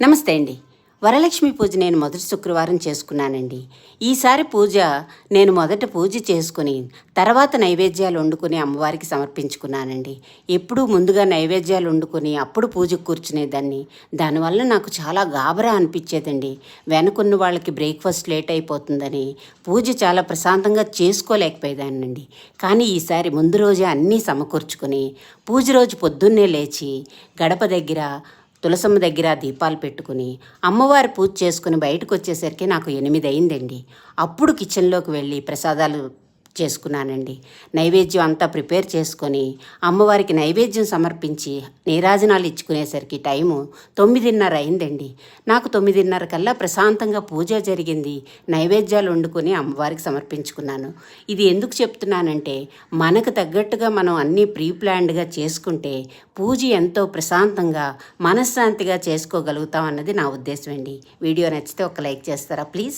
నమస్తే అండి. వరలక్ష్మి పూజ నేను మొదటి శుక్రవారం చేసుకున్నానండి. ఈసారి నేను మొదట పూజ చేసుకుని తర్వాత నైవేద్యాలు వండుకొని అమ్మవారికి సమర్పించుకున్నానండి. ఎప్పుడూ ముందుగా నైవేద్యాలు వండుకొని అప్పుడు పూజకు కూర్చునేదాన్ని. దానివల్ల నాకు చాలా గాబరా అనిపించేదండి. వెనకున్న వాళ్ళకి బ్రేక్ఫాస్ట్ లేట్ అయిపోతుందని పూజ చాలా ప్రశాంతంగా చేసుకోలేకపోయేదాన్నండి. కానీ ఈసారి ముందు రోజే అన్నీ సమకూర్చుకొని పూజ రోజు పొద్దున్నే లేచి గడప దగ్గర తులసమ్మ దగ్గర దీపాలు పెట్టుకుని అమ్మవారి పూజ చేసుకుని బయటకు వచ్చేసరికి నాకు 8 అయిందండి. అప్పుడు కిచెన్లోకి వెళ్ళి ప్రసాదాలు చేసుకున్నానండి. నైవేద్యం అంతా ప్రిపేర్ చేసుకొని అమ్మవారికి నైవేద్యం సమర్పించి నీరాజనాలు ఇచ్చుకునేసరికి టైము 9:30 అయిందండి. నాకు 9:30 కల్లా ప్రశాంతంగా పూజ జరిగింది. నైవేద్యాలు వండుకొని అమ్మవారికి సమర్పించుకున్నాను. ఇది ఎందుకు చెప్తున్నానంటే మనకు తగ్గట్టుగా మనం అన్నీ ప్రీ ప్లాన్డ్గా చేసుకుంటే పూజ ఎంతో ప్రశాంతంగా మనశ్శాంతిగా చేసుకోగలుగుతాం అన్నది నా ఉద్దేశం అండి. వీడియో నచ్చితే ఒక లైక్ చేస్తారా ప్లీజ్?